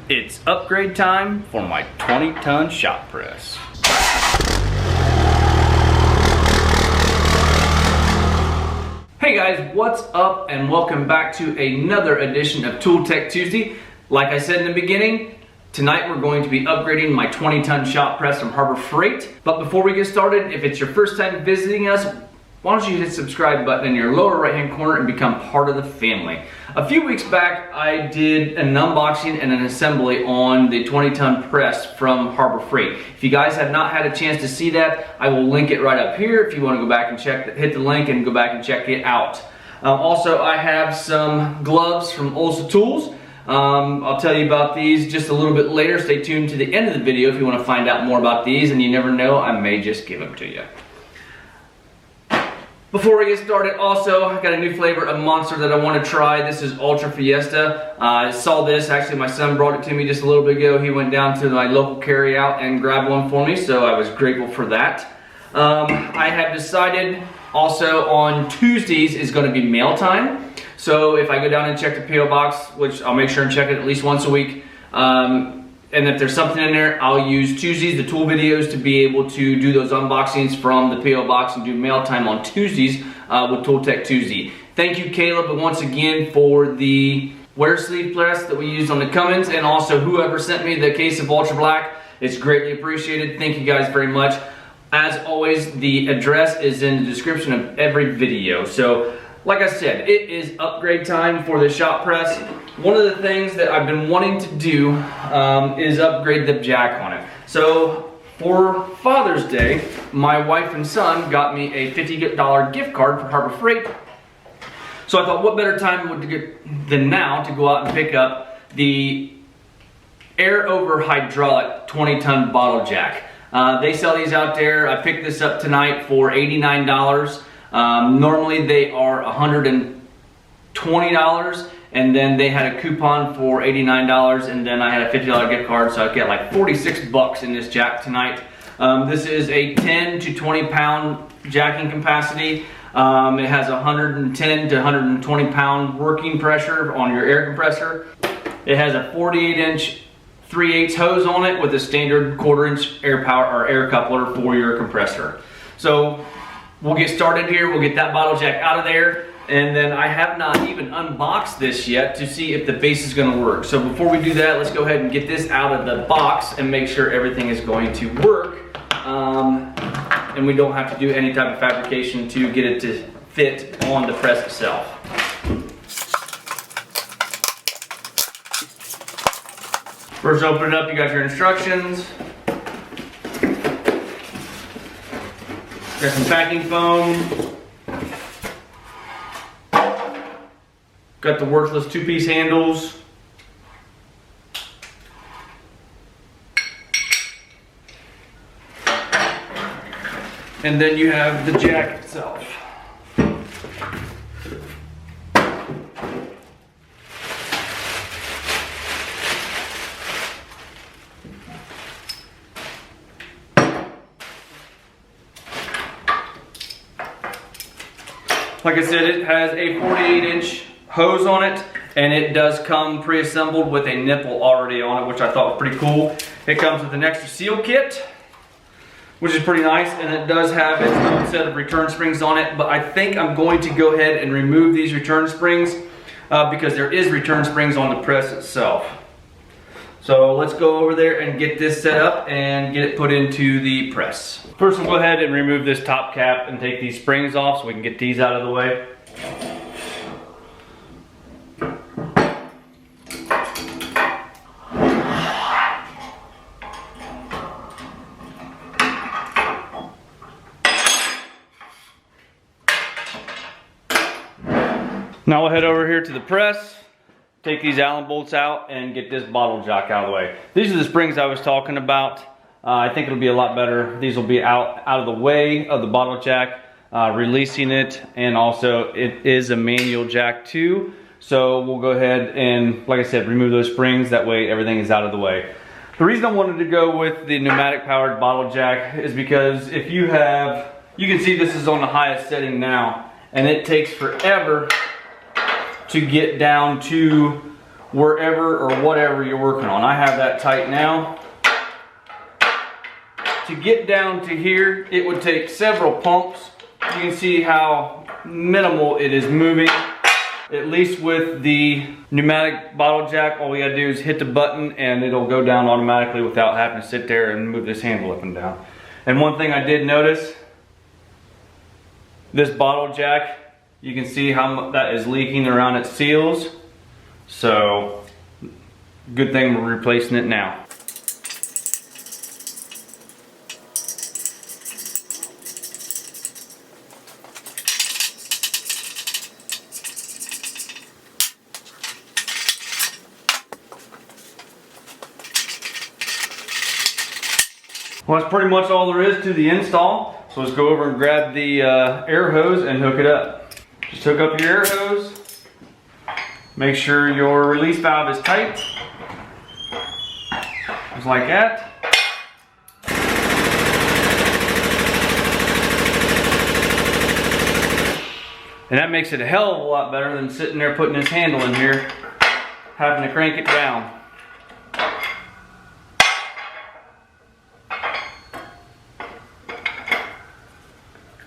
It's upgrade time for my 20-ton shop press. Hey guys, what's up and welcome back to another edition of Tool Tech Tuesday. Like I said in the beginning, tonight we're going to be upgrading my 20-ton shop press from Harbor Freight. But before we get started, if it's your first time visiting us, why don't you hit the subscribe button in your lower right hand corner and become part of the family. A few weeks back, I did an unboxing and an assembly on the 20-ton press from Harbor Freight. If you guys have not had a chance to see that, I will link it right up here if you want to go back and hit the link and go back and check it out. Also, I have some gloves from Olsa Tools. I'll tell you about these just a little bit later. Stay tuned to the end of the video if you want to find out more about these, and you never know, I may just give them to you. Before we get started, also, I've got a new flavor of Monster that I want to try. This is Ultra Fiesta. I saw this, actually my son brought it to me just a little bit ago. He went down to my local carryout and grabbed one for me, so I was grateful for that. I have decided also on Tuesdays is going to be mail time. So if I go down and check the P.O. box, which I'll make sure and check it at least once a week, and if there's something in there, I'll use Tuesdays, the tool videos, to be able to do those unboxings from the P.O. box and do mail time on Tuesdays with Tool Tech Tuesday. Thank you, Caleb, once again for the wear sleeve press that we used on the Cummins, and also whoever sent me the case of Ultra Black. It's greatly appreciated. Thank you guys very much. As always, the address is in the description of every video. So, like I said, it is upgrade time for the shop press. One of the things that I've been wanting to do is upgrade the jack on it. So for Father's Day, my wife and son got me a $50 gift card for Harbor Freight. So I thought, what better time than now to go out and pick up the air over hydraulic 20-ton bottle jack. They sell these out there. I picked this up tonight for $89. Normally they are $120, and then they had a coupon for $89, and then I had a $50 gift card, so I get like 46 bucks in this jack tonight. This is a 10 to 20 pound jacking capacity. It has 110 to 120 pound working pressure on your air compressor. It has a 48-inch 3/8 hose on it with a standard 1/4-inch air power or air coupler for your compressor. So we'll get started here. We'll get that bottle jack out of there, and then I have not even unboxed this yet to see if the base is going to work. So before we do that, let's go ahead and get this out of the box and make sure everything is going to work, and we don't have to do any type of fabrication to get it to fit on the press itself. First, open it up. You got your instructions. Got some packing foam. Got the worthless 2-piece handles. And then you have the jack itself. Like I said, it has a 48-inch hose on it, and it does come pre-assembled with a nipple already on it, which I thought was pretty cool. It comes with an extra seal kit, which is pretty nice, and it does have its own set of return springs on it, but I think I'm going to go ahead and remove these return springs because there is return springs on the press itself. So let's go over there and get this set up and get it put into the press. First, we'll go ahead and remove this top cap and take these springs off so we can get these out of the way. Now we'll head over here to the press, take these Allen bolts out, and get this bottle jack out of the way. These are the springs I was talking about. I think it'll be a lot better. These will be out of the way of the bottle jack, releasing it, and also it is a manual jack too. So we'll go ahead and, like I said, remove those springs. That way everything is out of the way. The reason I wanted to go with the pneumatic powered bottle jack is because if you have, you can see this is on the highest setting now, and it takes forever to get down to wherever or whatever you're working on. I have that tight now. To get down to here, it would take several pumps. You can see how minimal it is moving. At least with the pneumatic bottle jack, all we gotta do is hit the button and it'll go down automatically without having to sit there and move this handle up and down. And one thing I did notice, this bottle jack, you can see how that is leaking around its seals. So, good thing we're replacing it now. Well, that's pretty much all there is to the install. So let's go over and grab the air hose and hook it up. Just hook up your air hose. Make sure your release valve is tight. Just like that. And that makes it a hell of a lot better than sitting there putting this handle in here, having to crank it down.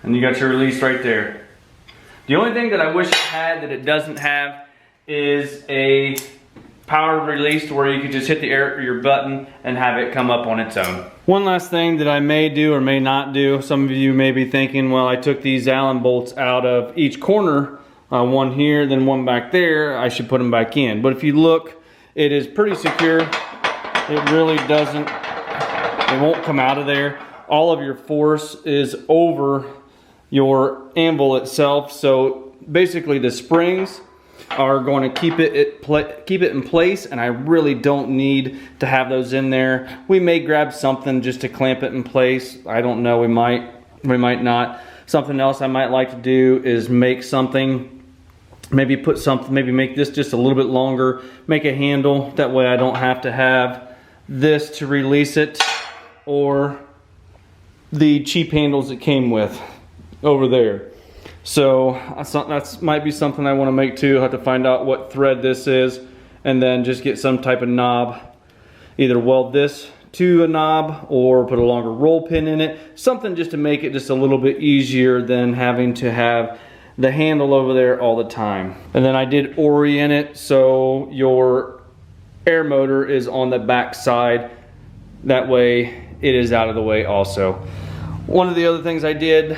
And you got your release right there. The only thing that I wish it had that it doesn't have is a power release to where you could just hit the your button and have it come up on its own. One last thing that I may do or may not do, some of you may be thinking, well, I took these Allen bolts out of each corner, one here, then one back there, I should put them back in. But if you look, it is pretty secure. It really doesn't, it won't come out of there. All of your force is over your anvil itself, so basically the springs are going to keep it in place, and I really don't need to have those in there. We may grab something just to clamp it in place. I don't know, we might not. Something else I might like to do is make something, maybe make this just a little bit longer, make a handle, that way I don't have to have this to release it, or the cheap handles it came with over there. So that might be something I want to make too. I'll have to find out what thread this is and then just get some type of knob. Either weld this to a knob or put a longer roll pin in it. Something just to make it just a little bit easier than having to have the handle over there all the time. And then I did orient it so your air motor is on the back side. That way it is out of the way also. One of the other things I did,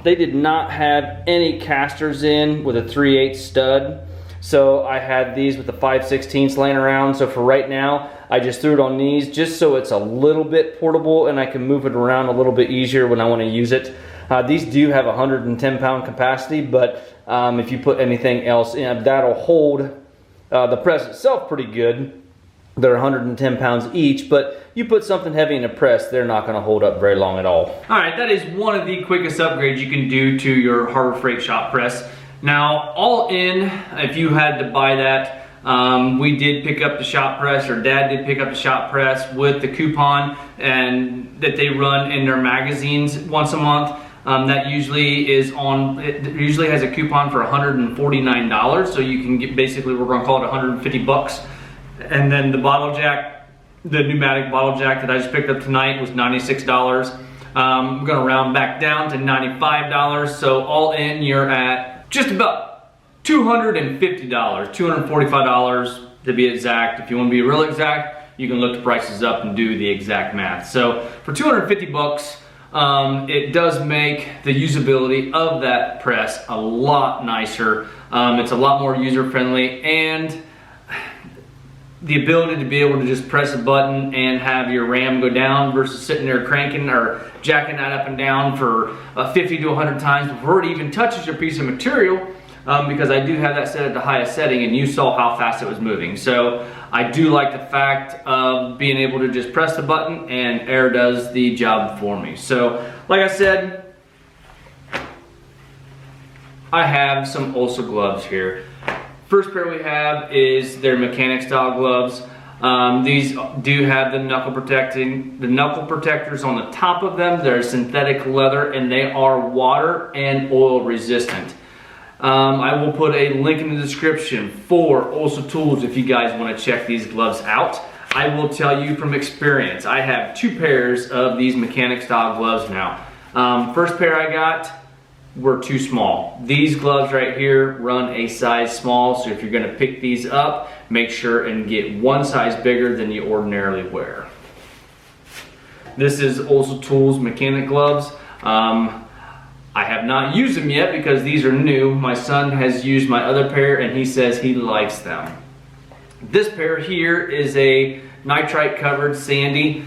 they did not have any casters in with a 3/8 stud. So I had these with the 5/16 laying around. So for right now, I just threw it on these just so it's a little bit portable and I can move it around a little bit easier when I want to use it. These do have 110 pound capacity, but if you put anything else in, that'll hold the press itself pretty good. They're 110 pounds each, but you put something heavy in a press, they're not gonna hold up very long at all. All right, that is one of the quickest upgrades you can do to your Harbor Freight shop press. Now, all in, if you had to buy that, we did pick up the shop press, or Dad did pick up the shop press with the coupon and that they run in their magazines once a month. That usually is on, it usually has a coupon for $149, so you can get, basically we're gonna call it 150 bucks. And then the bottle jack, the pneumatic bottle jack that I just picked up tonight was $96. I'm gonna round back down to $95. So all in, you're at just about $250, $245 to be exact. If you wanna be real exact, you can look the prices up and do the exact math. So for 250 bucks, it does make the usability of that press a lot nicer. It's a lot more user-friendly, and the ability to be able to just press a button and have your ram go down versus sitting there cranking or jacking that up and down for 50 to 100 times before it even touches your piece of material, because I do have that set at the highest setting and you saw how fast it was moving. So I do like the fact of being able to just press the button and air does the job for me. So like I said, I have some Ulsa gloves here. First pair we have is their mechanic style gloves. These do have the knuckle protectors on the top of them. They're synthetic leather and they are water and oil resistant. I will put a link in the description for Also Tools if you guys want to check these gloves out. I will tell you from experience, I have 2 pairs of these mechanic style gloves now. First pair I got were too small. These gloves right here run a size small, so if you're going to pick these up, make sure and get 1 size bigger than you ordinarily wear. This is Also Tools mechanic gloves. I have not used them yet because these are new. My son has used my other pair and he says he likes them. This pair here is a nitrite covered sandy.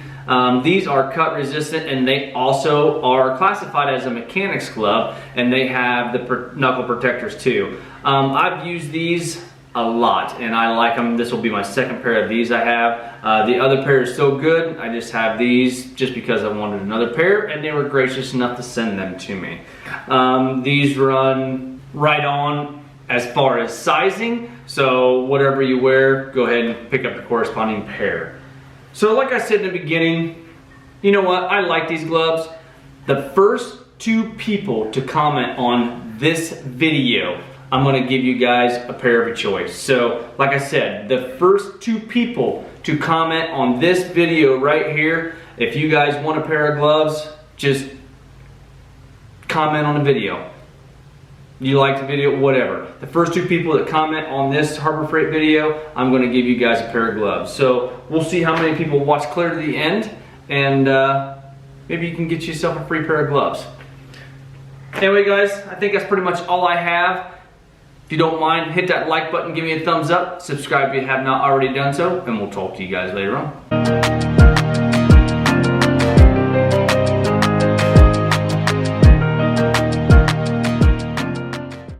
These are cut resistant and they also are classified as a mechanic's glove, and they have the knuckle protectors too. I've used these a lot and I like them. This will be my 2nd pair of these I have. The other pair is so good, I just have these just because I wanted another pair and they were gracious enough to send them to me. These run right on as far as sizing, so whatever you wear, go ahead and pick up the corresponding pair. So like I said in the beginning, you know what, I like these gloves. The first 2 people to comment on this video, I'm gonna give you guys a pair of your choice. So like I said, the first 2 people to comment on this video right here, if you guys want a pair of gloves, just comment on the video. You like the video, whatever. The first 2 people that comment on this Harbor Freight video, I'm gonna give you guys a pair of gloves. So we'll see how many people watch clear to the end, and maybe you can get yourself a free pair of gloves. Anyway guys, I think that's pretty much all I have. If you don't mind, hit that like button, give me a thumbs up, subscribe if you have not already done so, and we'll talk to you guys later on.